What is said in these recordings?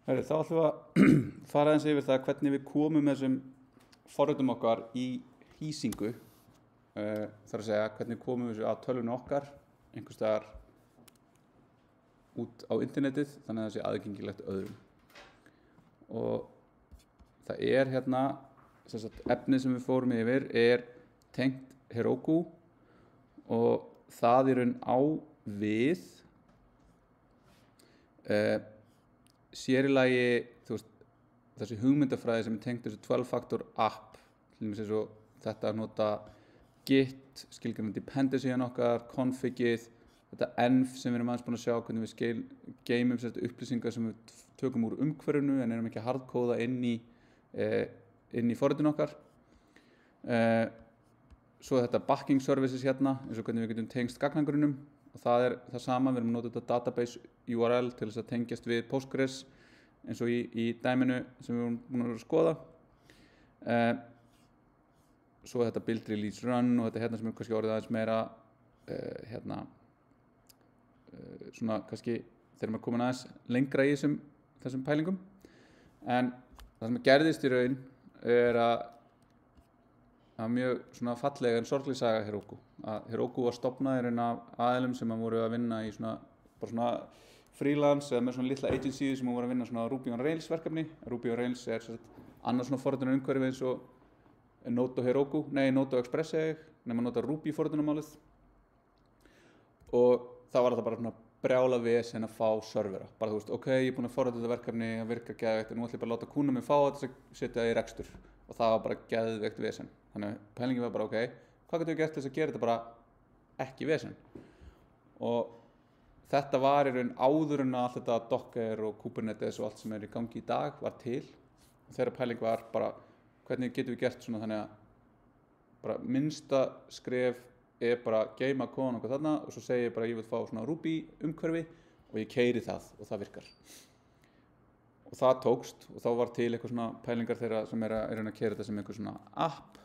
Þá ætlum við að fara aðeins yfir það hvernig við komum þessum forritum okkar í hýsingu. Þar að segja hvernig komum við þessu að tölvunni okkar einhvers staðar út á internetið þannig að það sé aðgengilegt öðrum. Og það hérna efnið sem við fórum yfir er tengt Heroku og það í raun á við sér í lagi þessi hugmyndafræði sem er tengt þessu 12-factor app, til dæmis eins og þetta að nota Git, skilgreina dependency-an okkar, config-ið, þetta env sem við erum aðeins búin að sjá hvernig við geymum upplýsingar sem við tökum úr umhverfinu en erum ekki að hardkóða inn í forritun okkar. Svo þetta backing services hérna, eins og hvernig við getum tengst gagnagrunnum og það er það sama, við erum að nota þetta database URL til þess að tengjast við Postgres eins og í dæminu sem við erum búin að skoða. Svo þetta build, release, run og þetta hérna sem er kannski orðið aðeins meira svona kannski þegar maður komin aðeins lengra í þessum pælingum. En það sem gerðist í raun er að mjög svona fallega en sorgleg saga Heroku. Heroku var stofnað af aðilum sem voru að vinna í bara svona freelance eða með svona litla agency sem voru að vinna svona Ruby on Rails verkefni. Ruby on Rails er annars svona forritunar umhverfi eins og Node og Heroku, Node og Express nema nota Ruby forritunarmálið. Og það var þetta bara svona brjála vesen að fá servera. Bara ok, ég er búinn að forrita þetta verkefni, það virkar geðveikt, en nú ætla ég bara að láta kúna mig fá þetta og setja það í rekstur. Og það var bara geðveikt vesen. Þannig að pælingin var bara hvað getum við gert til þess að gera þetta bara ekki vesen? Og þetta var í raun áður en allt þetta Docker og Kubernetes og allt sem er í gangi í dag var til. Og þeirra pæling var bara hvernig getum við gert svona þannig að bara minnsta skref er bara geyma kóðan okkur þarna og svo segi ég bara ég vil fá svona Ruby umhverfi og ég keyri það og það virkar. Og það tókst og þá var til eitthvað svona pælingar þeirra sem er að keyra þetta sem eitthvað svona app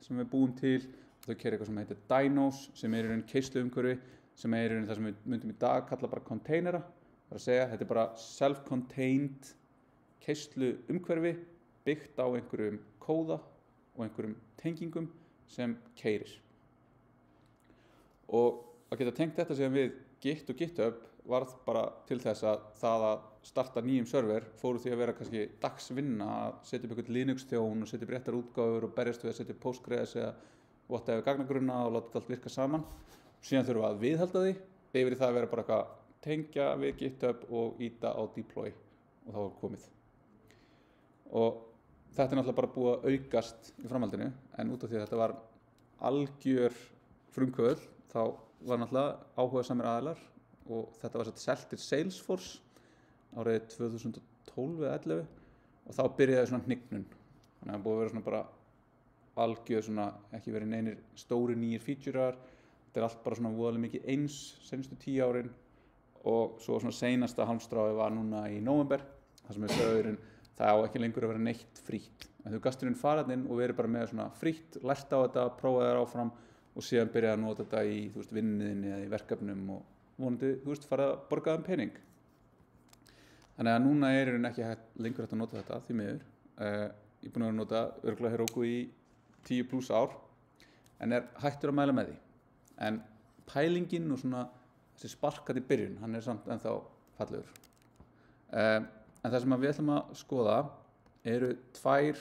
sem við búum til og þau keyra eitthvað sem heitir Dynos sem er í raun keisluumhverfi sem er í raun það sem við myndum í dag kalla bara containera. Það er að segja þetta er bara self-contained keisluumhverfi byggt á einhverjum kóða og einhverjum tengingum sem keyrir. Og að geta tengt þetta síðan við Git og GitHub varð bara til þess að það að starta nýjum server fóru því að vera kannski dagsvinna að setja upp einhvern Linux-þjón og setja upp réttar útgáfur og berjast við að setja upp Postgres eða whatever gagnagrunna og láta þetta allt virka saman. Síðan þurfum við að viðhalda því yfir í það að vera bara eitthvað tengja við GitHub og íta á deploy og þá var komið. Og þetta er náttúrulega bara búið að aukast í framhaldinu en út af því að þetta var algjör frumkvöðl þá var náttúrulega áhugasamir aðilar og þetta var selt til Salesforce árið 2012 eða 11 og þá byrjaði svona hnignun. Þannig að það búið að vera svona bara algjör svona ekki verið neinir stóri nýjir featurear. Þetta er allt bara svona voðalega mikið eins senastu 10 árin og svo svona seinasta hálmstráið var núna í nóvember þar sem við sögurinn það á ekki lengur að vera neitt frítt. En þú gastur inn faraðinn og verið bara með svona frítt, lært á þetta, prófaði þér áfram og síðan byrjaði að nota þetta í vinninni eða í verkefnum og vonandi farið að borga þeim pening. Þannig að núna er ekki lengur hægt að nota þetta því miður. Ég er búinn að nota örugglega Heroku í 10+ ár en er hættur að mæla með því. En pælingin og svona þessi sparkat í byrjun, hann er samt ennþá fallegur. En það sem við ætlum að skoða eru 2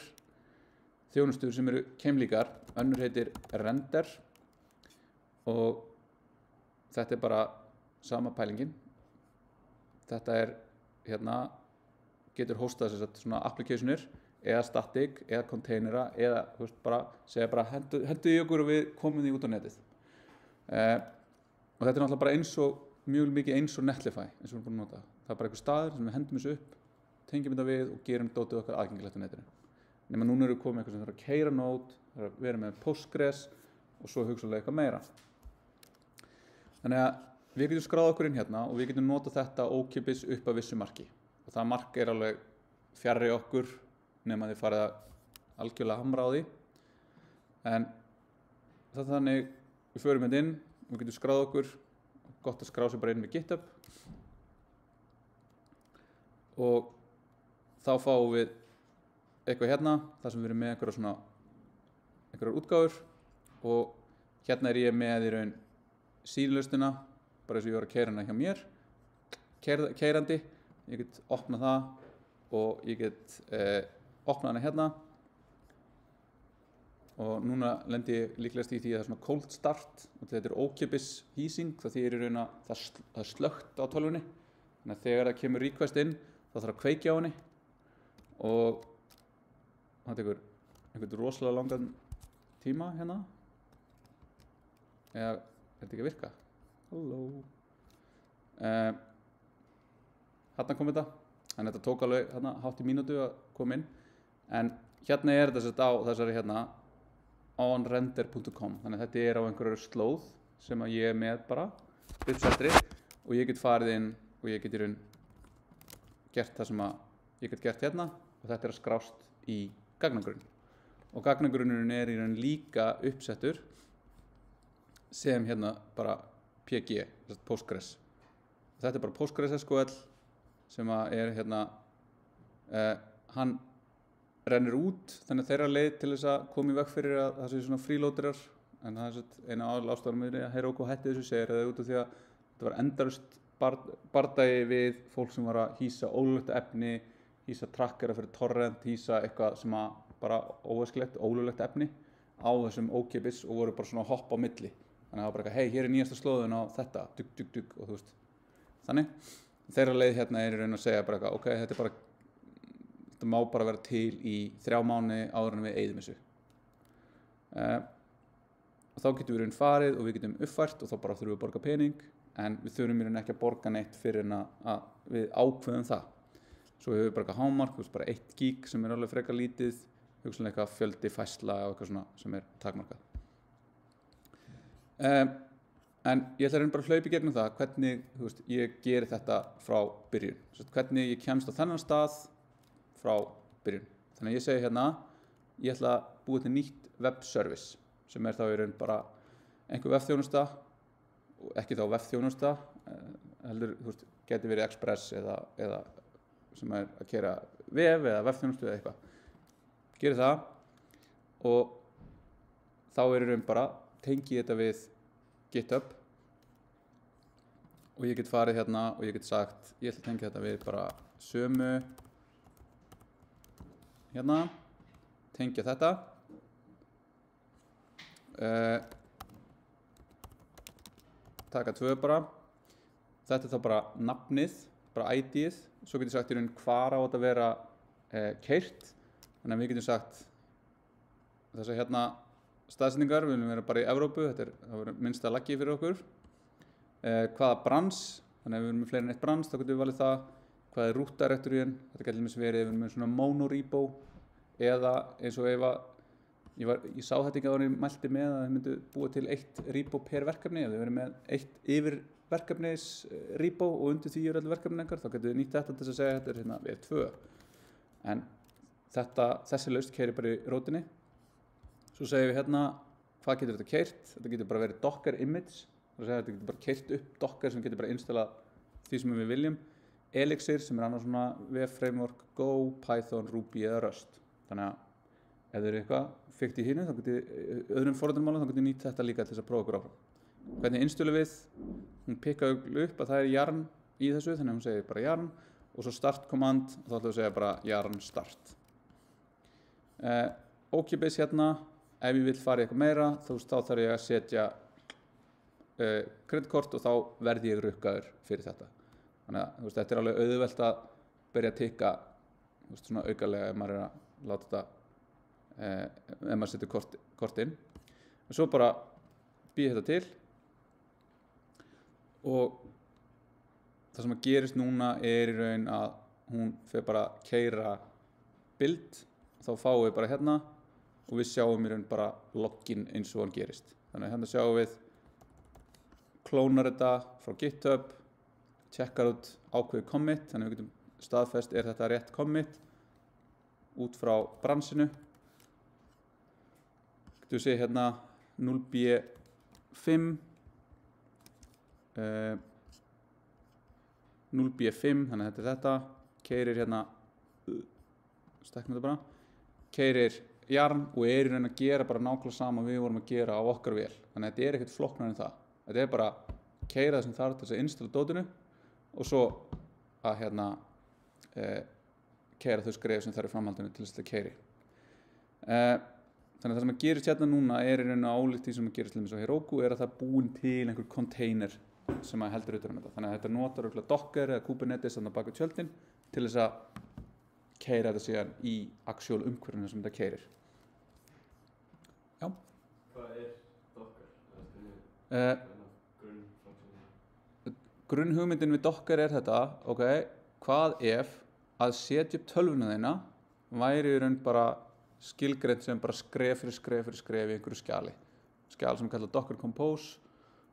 þjónustur sem eru keimlíkar. Önnur heitir Render og þetta er bara sama pælingin. Þetta er getur hostað svona applicationir eða static eða containera eða segja bara hendu í okkur og við komum því út á netið. Og þetta er náttúrulega bara mjög mikið eins og Netlify eins og við erum búin að nota. Það er bara einhver staður sem við hendum þessu upp, tengjum þetta við og gerum dótið okkar aðgengilegt á netinu. Nema núna erum við komið eitthvað sem þarf að keyra Node, þarf að vera með Postgres og svo hugsanlega eitthvað meira. Þannig að við getum skráð okkur inn hérna og við getum notað þetta ókeypis upp að vissu marki. Og það mark er alveg fjarri okkur nema þið farið að algjörlega hamra á því. En það er þannig, við förum hérna inn, við getum skráð okkur, gott að skrá sig bara inn við GitHub. Og þá fáum við eitthvað hérna þar sem við erum með einhverjar útgáfur og hérna ég með í raun síðlaustina bara eins og ég var að keyra hana hjá mér keyrandi, ég get opnað það og ég get opnað hana hérna og núna lendi ég líklegast í því að það er svona cold start og þetta er ókeypis hýsing það þýðir í raun að það er slökkt á tölvunni þannig að þegar það kemur request inn þá þarf að kveikja á henni og það tekur einhvern rosalega langan tíma hérna eða er þetta ekki að virka? Halló Þarna kom þetta en þetta tók alveg hérna hátt í mínútu að koma inn en hérna er þetta sett á þessari hérna onrender.com þannig að þetta er á einhverju slóð sem að ég er með bara uppsettri og ég get farið inn og ég get í raun gert það sem að ég get gert hérna og þetta er að skrást í gagnagrunn og gagnagrunnurinn er í raun líka uppsettur sem hérna bara PG, Postgres þetta er bara Postgres SQL sem að er hérna hann rennur út þannig að þeirra leið til þess að koma í veg fyrir að það séu svona freeloaderar en það er eina ástæðan með að Heroku hætti þessu segir það út af því að þetta var endalaust bardagi við fólk sem var að hýsa ólöglegt efni hýsa trackera fyrir torrent hýsa eitthvað sem að bara óæskilegt ólöglegt efni á þessum ókeypis og voru bara svona hopp á milli þannig að það var bara hey, hér er nýjasta slóðun á þetta dugg og þú veist þannig þeirra leið hérna er í raun að segja bara ok, þetta má bara vera til í 3 mánuði áður en við eyðum þessu og þá getum við raun farið og við getum uppfært og þá bara þurfum við að borga pening en við þurfum í raun ekki að borga neitt fyrir en að við ákveðum það svo hefur við bara hámark, bara 1 gig sem er alveg frekar lítið hugsanlega eitthvað fjöldi færsla og eitthvað svona sem er takmarkað en ég ætla bara að hlaupa í gegnum það hvernig ég geri þetta frá byrjun hvernig ég kemst á þennan stað frá byrjun þannig að ég segi hérna ég ætla að búa til nýtt webservice sem er þá í raun bara einhver webþjónusta og ekki þá webþjónusta heldur geti verið Express eða sem er að keyra vef eða webþjónustu eða eitthvað geri það og þá er í raun bara tengi þetta við GitHub og ég get farið hérna og ég get sagt ég ætla að tengja þetta við bara sömu hérna tengja þetta taka 2 bara þetta er þá bara nafnið bara ID-ið svo getur sagt í raun hvar á þetta að vera keyrt þannig að við getum sagt þess að hérna staðsetningar við viljum vera bara í Evrópu það verður minnsta laggi fyrir okkur hvaða brans þannig að við erum með fleiri en eitt brans þá getum við valið það hvað er root directoryin þetta getur með verið ef við erum með svona monorepo eða eins og ef að ég sá þetta ekki að ég mælti með að þið myndu búa til 1 repo per verkefni ef við verðum með 1 yfir verkefnis repo og undir því öll verkefni þá getum við nýtt þetta til að segja þetta er hérna við 2 en þessi lausn keyrir bara í rótinni svo segjum við hérna hvað getur þetta keyrt þetta getur bara verið Docker image þetta getur bara keyrt upp Docker sem getur bara installað því sem við viljum Elixir sem er annars svona web framework Go, Python, Ruby eða Rust þannig að ef þið eru eitthvað fikt í hínu þá getur öðrum forritunarmálum þá getur nýtt þetta líka til þess að prófa okkur áfram hvernig innstölum við hún pikkaði upp að það er yarn í þessu þannig að hún segir bara yarn og svo start command og þá ætlum við að segja bara yarn start ókeypis hérna ef ég vil fara í eitthvað meira þá þarf ég að setja kreditkort og þá verði ég rukkaður fyrir þetta þannig að þetta er alveg auðvelt að byrja að tikka svona aukalega ef maður er að láta þetta ef maður setur kort inn og svo bara býð þetta til og það sem að gerist núna er í raun að hún fer bara að keyra build þá fáum við bara hérna og við sjáum í raun bara login eins og hann gerist þannig að hérna sjáum við klónar þetta frá GitHub checkar út ákveðið commit þannig að við getum staðfest er þetta rétt commit út frá bransinu getum við sé hérna 0B5 0B5 þannig að þetta er þetta keyrir hérna stekkum þetta bara, keyrir jarn og í raun að gera bara nákvæmlega sama við vorum að gera á okkar vél. Þannig að þetta ekkert flóknara en það. Þetta bara keyra það sem þarf til þess að installa dótinu og svo að keyra þau skref sem það í framhaldinu til þess að keyri. Þannig að það sem að gerist hérna núna í raun og ólíkt því sem að gerist til dæmis á Heroku að það búin til einhver container sem að heldur utan um þetta. Þannig að þetta notar örugglega Docker eða Kubernetes þarna bak við tjöldin til þess að keyra þetta síðan í actual umhverfinu sem þetta keyrir. Já. Hvað Docker? Grunnhugmyndin við Docker þetta, hvað ef að setja upp tölvuna þína væri í raun bara skilgreint sem bara skref fyrir skref í einhverju skjali. Skjal sem kallað Docker Compose,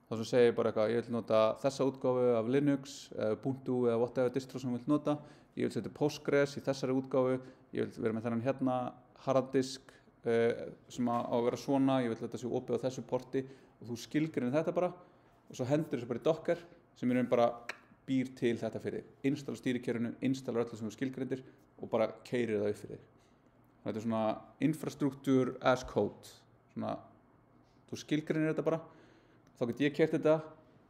þá sem segir bara eitthvað, ég vil nota þessa útgáfu af Linux, Ubuntu eða whatever distro sem ég vil nota, ég vil setja Postgres í þessari útgáfu, ég vil vera með þennan hérna harddisk sem á að vera svona, ég vil þetta sé opið á þessu porti og þú skilgreinir þetta bara og svo hendur þessu bara í Docker sem í raun bara býr til þetta fyrir þig. Installa stýrikerfinu, installa öllu sem þú skilgreindir og bara keyrir það upp fyrir þig. Þetta er svona infrastructure as code, svona, þú skilgreinir þetta bara, þá get ég keyrt þetta,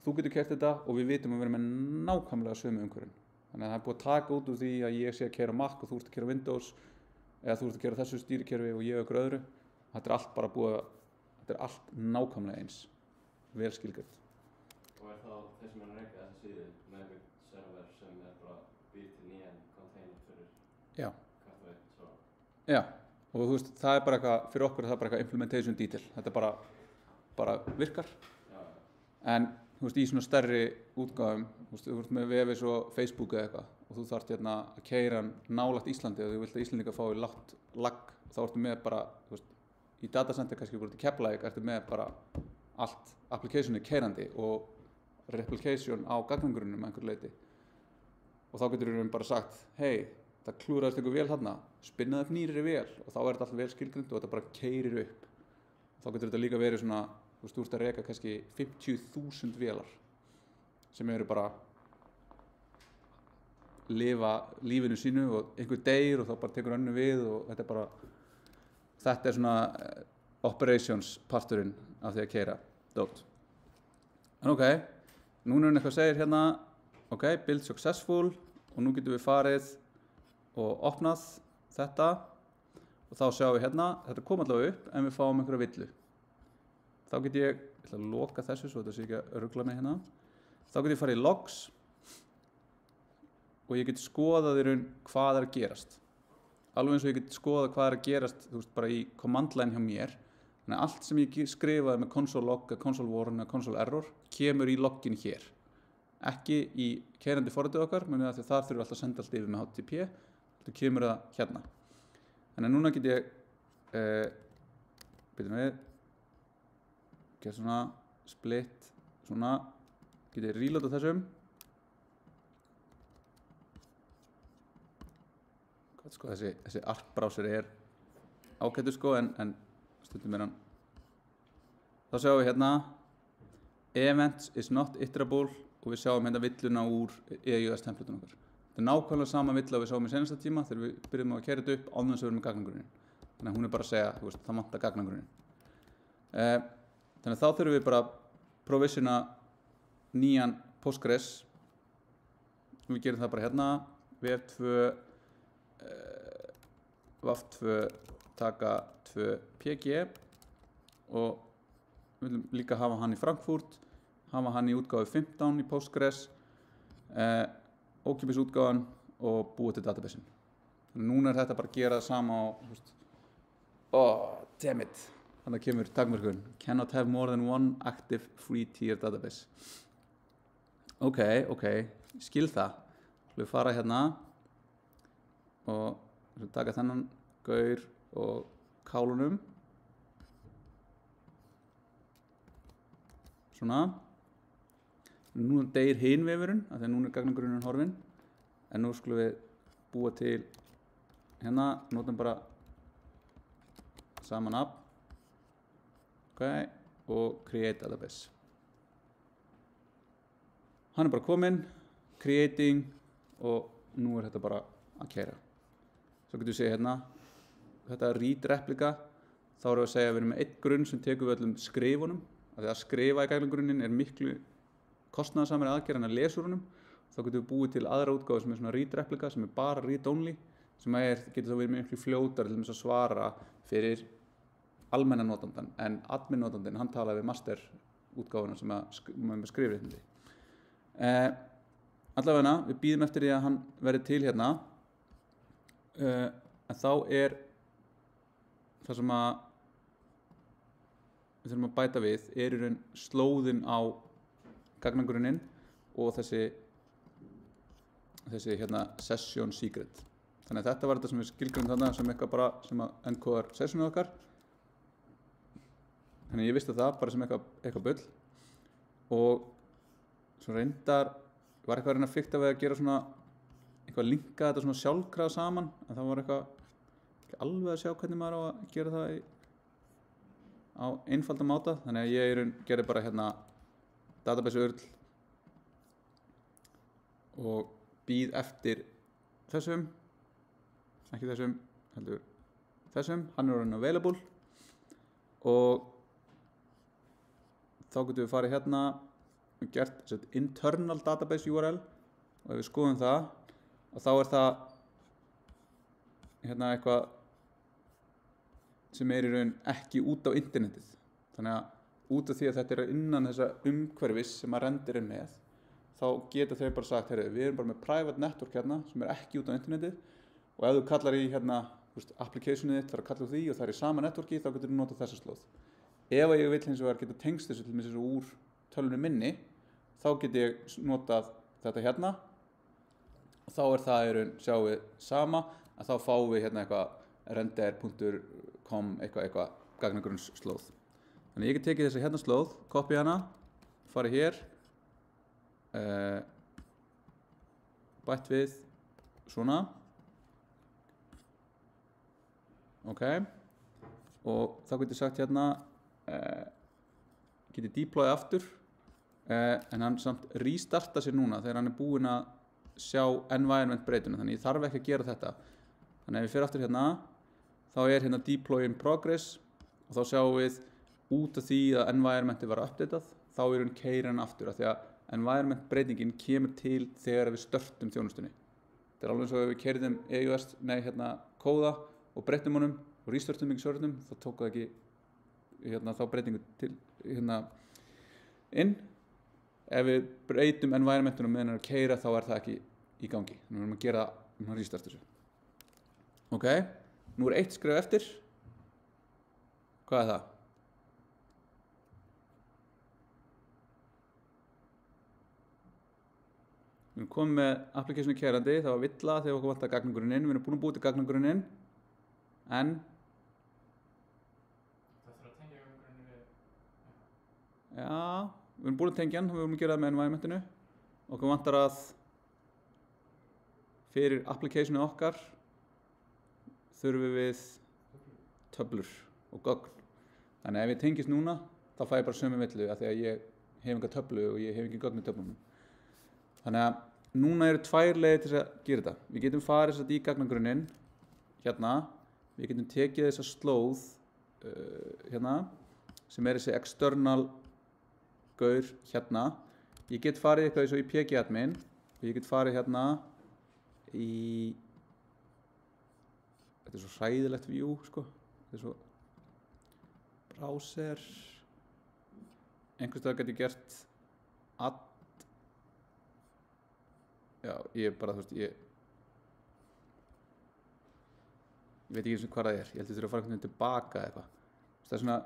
þú getur keyrt þetta og við vitum að við erum með nákvæmlega sömu umhverfin. Þannig að það er búið að taka út úr því að ég sé að keyra Mac og þú ert að keyra Windows eða þú ert að keyra þessu stýrikerfi og ég okkur öðru. Þetta er allt bara þetta er allt nákvæmlega eins, vel skilgreint. Og þá þeir sem reka þessa síðu með einhvern server sem bara býr til nýjan container fyrir hvert og eitt svo? Já, og þú veist, það er bara eitthvað, fyrir okkur það er bara eitthvað implementation detail. Þetta bara virkar. Já. En þú veist, í svona stærri útgáfum, þú ert með vefis og Facebook eða eitthvað og þú þarft að keyra nálægt Íslandi og þú vilt að Íslendingar fái lágt lag, þá ertu með bara, þú veist, í datacenter kannski búið til Keflavík, ertu með bara allt applicationi keyrandi og replication á gagnagrunnum einhver leiti. Og þá getur við bara sagt, hey, það klúraðist einhver vél þarna, spinnaði upp nýrri vél og þá er þetta alltaf vel skilgreint og þetta bara keyrir upp. Og þá getur þetta líka verið svona, þú ert að reka kannski 50.000 vélar sem eru bara lifa lífinu sínu og einhver deyr og þá bara tekur önnur við og þetta er svona operations parturinn af því að keyra dót. En núna er eitthvað segir hérna, build successful og nú getum við farið og opnað þetta og þá sjáum við hérna, þetta kom allavega upp en við fáum einhverja villu. Þá get ég ætla að loka þessu svo þetta sé ekki að rugla mig hérna. Þá get ég farið í logs og ég get skoðað í raun hvað er að gerast. Alveg eins og ég get skoðað hvað er að gerast, þú veist, bara í command line hjá mér. Þannig að allt sem ég skrifaði með console log, console warn eða console error kemur í loggin hér. Ekki í keyrandi forritið okkar, menn að þar þurfum við alltaf að senda allt yfir með HTTP, þetta kemur það hérna. Þannig að núna get ég, gera svona, split, svona, get ég reloada þessum. Sko, þessi ARC browser er ágættur sko, en stundum er hann. Þá sjáum við hérna, events is not iterable og við sjáum hérna villuna úr EUS templateun okkar. Þetta er nákvæmlega sama villa og við sáum í seinasta tíma þegar við byrjum að keyra þetta upp án þess að við erum með gagnagrunninn. Þannig að hún er bara að segja, þú veist, það vantar gagnagrunninn. Þannig að þá þurfum við bara að provisiona nýjan Postgres. Við gerum það bara hérna, vf2 vaf2 taka 2 pg og við viljum líka hafa hann í Frankfurt, hafa hann í útgáfu 15 í Postgres, ókeypis útgáfan og búa til databasein. Þannig núna er þetta bara að gera það sama á, damn it, þannig kemur takmörkun, cannot have more than one active free tier database. Ok, skil það. Við fara hérna og taka þennan gaur og kálunum. Svona. Nú deyr hinn vefurinn, af því að núna er gagnagrunnurinn horfinn. En nú skulum við búa til hérna, notum bara sama nafn. Og create database. Hann er bara kominn, creating og nú er þetta bara að keyra. svo getum við segja hérna þetta read replika, þá erum við að segja að við erum með einn grunn sem tekur við öllum skrifunum, af því að skrifa í gagnagrunnin miklu kostnaðarsamari aðgerð en að lesa úr honum. Þá getum við búið til aðra útgáfu sem svona read replika, sem bara read only, sem getur þá verið miklu fljótari til þess að svara fyrir almenna notandan, en admin notandinn, hann talaði við master útgáfuna sem með skrifréttindi. Allavega, við bíðum eftir því að hann verði til hérna, en þá það sem við þurfum að bæta við í raun slóðin á gagnagrunnin og þessi hérna session secret. Þannig að þetta var þetta sem við skilgreinum þarna sem eitthvað bara sem að encodar sessionið okkar. Þannig að ég vissi það bara sem eitthvað bull, og svo reyndar var eitthvað að reyna að fikta við að gera svona eitthvað linka þetta svona sjálfkrafa saman, en það var eitthvað ekki alveg að sjá hvernig maður á að gera það á einfaldan máta. Þannig að ég gerði bara hérna database URL og býð eftir þessum, ekki þessum, heldur þessum, hann orðinn available, og þá getum við farið hérna og gert internal database URL, og ef við skoðum það, og þá það hérna eitthvað sem í raun ekki út á internetið. Þannig að út af því að þetta innan þessa umhverfis sem að rendir með, þá geta þau bara sagt, heyrðu, við erum bara með private network hérna sem ekki út á internetið, og ef þú kallar í hérna applicationið þitt, þarf að kalla úr því og það í sama networki, þá getur þú notað þessa slóð. Ef ég vil hins vegar geta tengst þessu til með þessu úr tölvunni minni, þá get ég notað þetta hérna, og þá það í raun, sjáum við sama, að þá fáum við hérna eitthvað render.com eitthvað gagnagrunnsslóð. Þannig að ég get tekið þessi hérna slóð, kopið hana, farið hér, bætt við svona, ok, og þá get ég sagt hérna, get ég deployað aftur, en hann samt restarta sér núna þegar hann búinn að sjá environment breytuna, þannig ég þarf ekki að gera þetta. Þannig að ef ég fer aftur hérna, þá hérna deploy in progress, og þá sjáum við út af því að environmenti var updatað, þá hann keyrir hann aftur, af því að environment breytingin kemur til þegar við störtum þjónustunni. Þetta alveg eins og ef við keyrðum EUS, kóða og breyttum honum og restartum ekki servernum, þá tók það ekki hérna þá breytingu til hérna inn. Ef við breytum environmentunum meðan að keyra, þá það ekki í gangi. Þannig við erum að gera það, restarta þessu. Ok, nú eitt skref eftir. Hvað það? Við erum komið með applikationu keyrandi, það var villa þegar okkur vantaði gagnagrunninn. Við erum búin að búið til gagnagrunninn, en það þarf að tengja gagnagrunninn við. Já, við erum búin að tengja hann, við erum að gera það með environmentinu. Okkur vantar að fyrir applikationu okkar þurfum við töflur og gögn. Þannig að ef ég tengist núna, þá fæ ég bara sömu villu, af því að ég hef enga töflu og ég hef ekki gögn í töflunum. Þannig að núna eru tvær leiðir til að gera þetta. Við getum farið í gagnagrunninn hérna, við getum tekið þessa slóð hérna, sem þessi external gaur hérna. Ég get farið eitthvað eins og í PG-admin, og ég get farið hérna í, þetta svo hræðilegt view, sko. Þetta svo browser, einhvers staðar get ég gert add. Já, ég bara, þú veist, ég veit ekki eins og hvað það ég held að þetta að fara einhvern veginn tilbaka eitthvað. Það svona,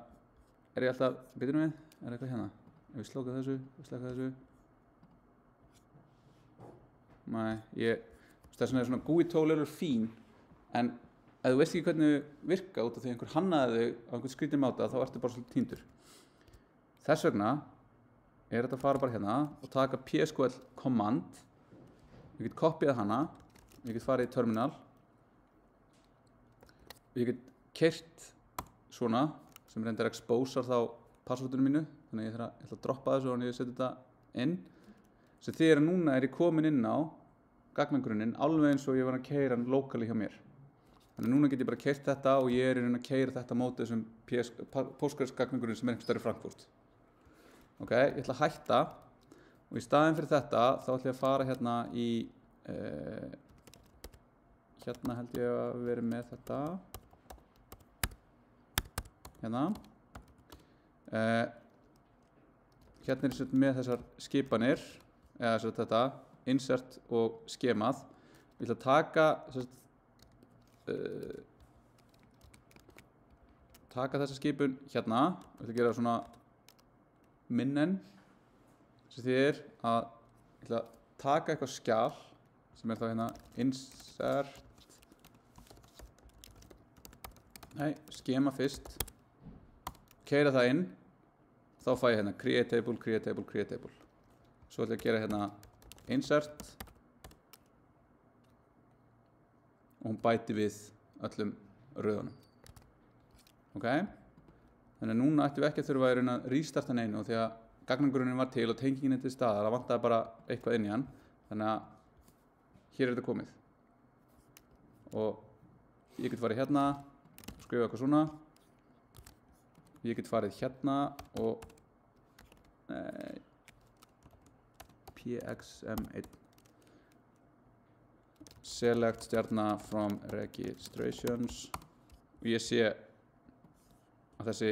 ég alltaf, byrjum við, eitthvað hérna, ef við slóka þessu, slaka þessu. Nei, það svona GUI tól fín, en ef þú veist ekki hvernig þau virka út af því einhver hannaði þau á einhvern skrítinn máta, þá ertu bara svolítið týndur. Þess vegna þetta að fara bara hérna og taka PSQL command. Ég get kopíað hana, ég get farið í terminal, ég get keyrt svona, sem reyndar exposar þá passvordinu mínu, þannig ég ætla að droppa þessu og ég setja þetta inn. Sem þegar núna ég komin inn á gagnagrunninn, alveg eins og ég var að keyra hann locally hjá mér. Þannig núna get ég bara keyrt þetta og ég er í raun að keyra þetta mótið þessum Postgres-gagnagrunninn sem er einhvers staðar í Frankfurt. Ok, ég ætla að hætta og í staðinn fyrir þetta þá ætla ég að fara hérna í hérna held ég að við erum með þetta hérna hérna er ég með þessar skipanir eða þetta insert og skemað. Ég ætla að taka taka þessa skipun hérna og ég ætla að gera svona minnen sem þýðir að ég ætla að taka eitthvað skjal sem er þá hérna insert skema fyrst, keyra það inn, þá fæ ég hérna create table, create table, create table. Svo ætla ég að gera hérna insert og hún bæti við öllum röðunum. Ok? Þannig að núna ættum við ekki að þurfa að reyna að restarta neinu og því að gagnagrunninn var til og tengingin er til staðar, það vantaði bara eitthvað inn í hann. Þannig að hér er þetta komið. Og ég get farið hérna, skrifa eitthvað svona. Ég get farið hérna og pxm1 select stjarna from registrations og ég sé að þessi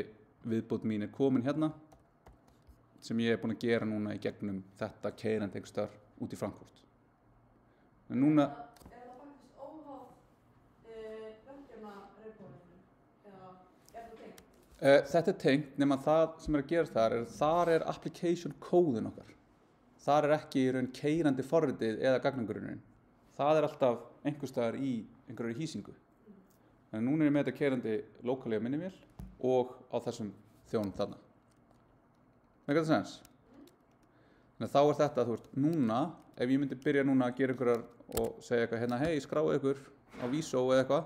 viðbót mín er komin hérna sem ég er búinn að gera núna í gegnum þetta keyrandi einhvers staðar út í Frankfurt. En núna Er það faktisk óháð verkefnareikningum eða er það tengt? Þetta er tengt nema það sem er að gera þar er application kóðin okkar. Þar er ekki í raun keyrandi forritið eða gagnagrunninn. Það er alltaf einhvers staðar í einhverju hýsingu. Þannig núna er ég með þetta keyrandi lókalega minnivél og á þessum þjónum þarna. Make that sense? Þannig að þá er þetta, þú veist, núna, ef ég myndi byrja núna að gera einhverjar og segja eitthvað hérna, hei, skráðu ykkur á Vísó eða eitthvað,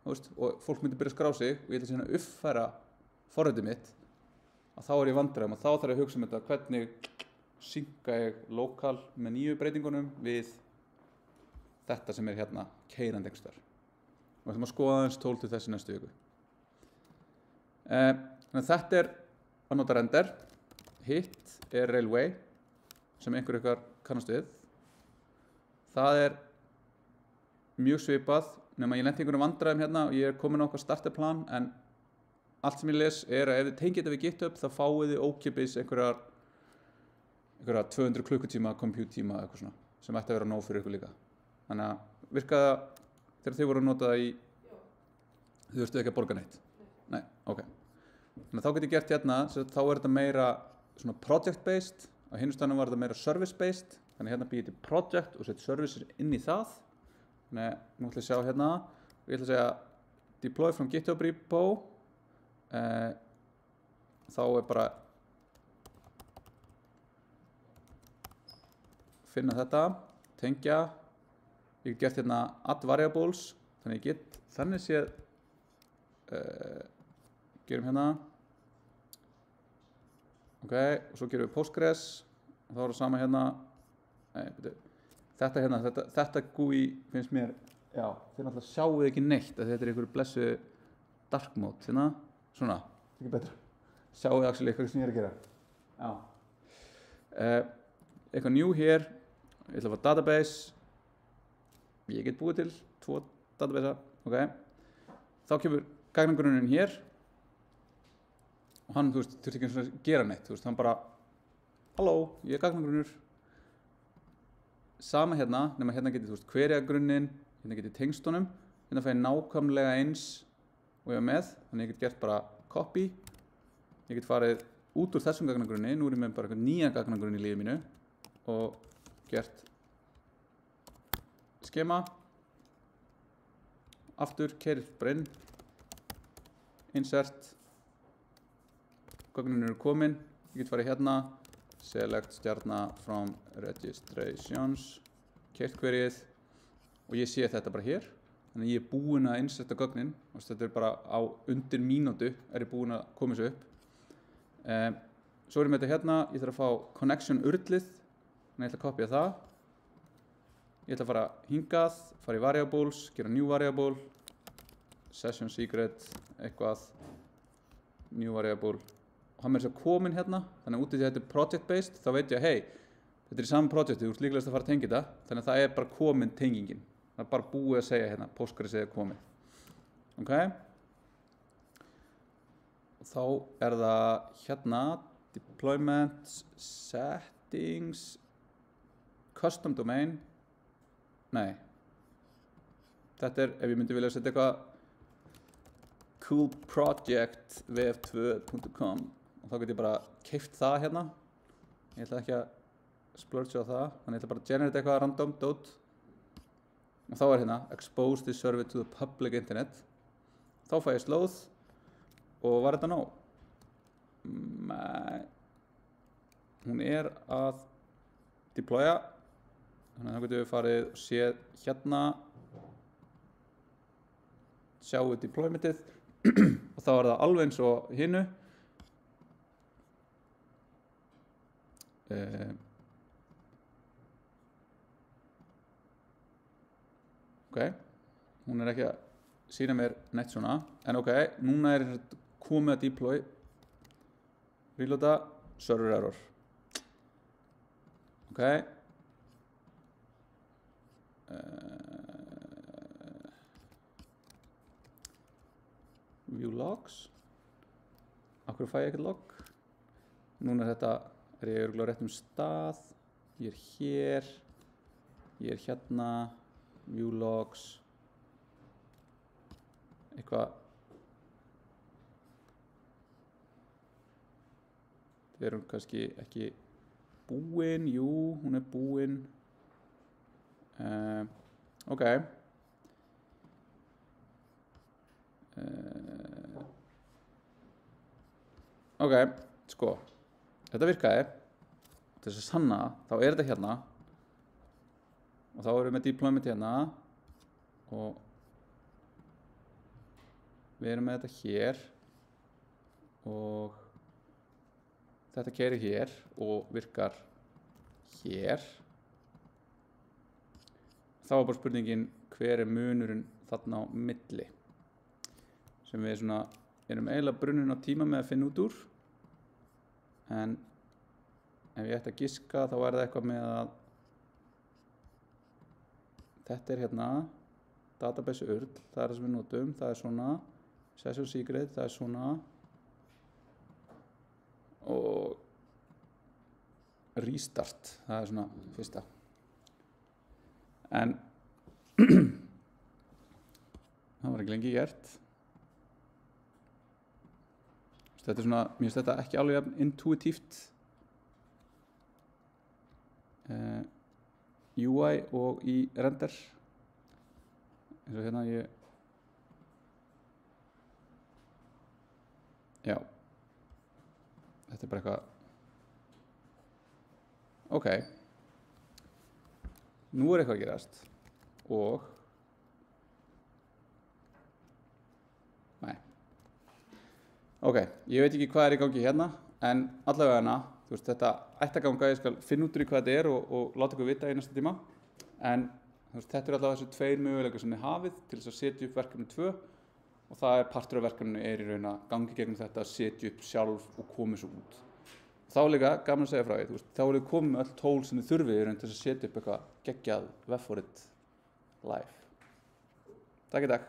þú veist, og fólk myndi byrja að skrá sig og ég ætla síðan að uppfæra forritið mitt, að þá er ég vandræðum og þá þarf ég að hugsa um þetta, hvernig synka ég lokal með nýju breytingunum við þetta sem er hérna keyrandi einhvers staðar. Og við ætlum að skoða aðeins tól til þessi næstu viku. Þannig að þetta er að nota render. Hitt er Railway sem einhver ykkar kannast við. Það er mjög svipað nema ég lenti einhverjum vandræðum hérna og ég er komin á okkar starterplan en allt sem ég les er að ef þið tengið þetta við GitHub þá fáið þið ókeypis einhverja 200 klukkutíma compute tíma eitthvað svona sem ætti að vera nóg fyrir ykkur líka. Þannig að virkaði það þegar þið voru að nota það í þið þurftu ekki að borga neitt? Nei, ok. Þannig að þá get ég gert hérna þá er þetta meira svona project based á hinu staðnum var þetta meira service based þannig hérna býð ég til project og set services inn í það. Þannig að nú ætla ég að sjá hérna og ég ætla að segja deploy from GitHub repo þá er bara finna þetta, tengja ég get gert hérna add variables þannig ég get þannig séð gerum hérna ok, og svo gerum við Postgres og þá er það sama hérna þetta hérna, þetta GUI finnst mér, já, þið náttúrulega sjáuð ekki neitt að þetta er einhverju blessu dark mode, hérna, svona þetta er ekki betra, sjáuð actually eitthvað sem ég er að gera já eitthvað new hér ég ætla að fá database ég get búið til 2 database ok, þá kemur gagnagrunninn hér og hann, þú veist, þurfti ekki eins og að gera neitt, þú veist, hann bara halló, ég er gagnagrunnur sama hérna, nema hérna getið, þú veist, query-grunninn hérna getið tengstunum, hérna fæ ég nákvæmlega eins og ég var með þannig ég get gert bara copy ég get farið út úr þessum gagnagrunni nú er ég með bara eitthvað nýja gagnagrunn í lífið mínu og gert skema aftur, keyrir bara inn insert gögnin eru komin ég get farið hérna select stjarna from registrations keyrt queryið og ég sé þetta bara hér þannig að ég er búinn að inserta gögnin og þetta er bara á undir mínútu er ég búinn að koma þessu upp svo erum við þetta hérna ég þarf að fá connection urlið þannig ég ætla að kopja það ég ætla að fara hingað, fara í variables, gera new variable session secret, eitthvað, new variable og hann er þess að komin hérna, þannig að út í því að þetta er project based, þá veit ég að hey, þetta er í saman projekti, þú ert líklegast að fara að tengja þetta, þannig að það er bara komin tengingin, það er bara búið að segja hérna, Postgres er komið, ok? Og þá er það hérna, deployment, settings, custom domain, nei, þetta er, ef ég myndi vilja setja eitthvað, coolproject.vf2.com og þá get ég bara keypt það hérna, ég ætla ekki að splurge á það, þannig ég ætla bara að generate eitthvað random dot og þá er hérna expose this server to the public internet, þá fæ ég slóð og var þetta nóg? Nei, hún er að deploya, þannig að þá getum við farið og séð hérna, sjáum við deploymentið og þá er það alveg eins og hinnu. Ok, hún er ekki að sýna mér neitt svona, en ok, núna er komið að deploy, reloada, server error. Ok, view logs, af hverju fæ ég ekkert log? Núna er þetta, er ég örugglega á réttum stað, ég er hér, ég er hérna, view logs, eitthvað, við erum kannski ekki búin, jú, hún er búin, ok, ok, sko, þetta virkaði, til þess að sanna, þá er þetta hérna og þá erum við með deployment hérna og við erum með þetta hér og þetta keyrir hér og virkar hér. Þá var bara spurningin hver er munurinn þarna á milli sem við svona erum eiginlega brunnin á tíma með að finna út úr, en ef ég ætti að giska þá er það eitthvað með að þetta er hérna database url, það er það sem við notum, það er svona session secret, það er svona og restart, það er svona fyrsta, en það var ekki lengi gert. Þetta er svona, mér finnst þetta ekki alveg intuitíft UI og í render eins og hérna ég já þetta er bara eitthvað ok nú er eitthvað að gerast og nei ok, ég veit ekki hvað er í gangi hérna en allavega hana, þú veist þetta ætti að ganga, ég skal finna út úr í hvað þetta er og láta ykkur vita í næsta tíma en þú veist, þetta er allavega þessu tveir möguleikar sem þið hafið til þess að setja upp verkefni 2 og það er partur af verkefninu er í raun að gangi gegnum þetta að setja upp sjálf og koma svo út. Þá er líka gaman að segja frá því, þú veist, þá er þið komið með öll tól sem þið þurfið í raun til þess að setja upp eitthvað geggjað webforrit live. Takk í dag.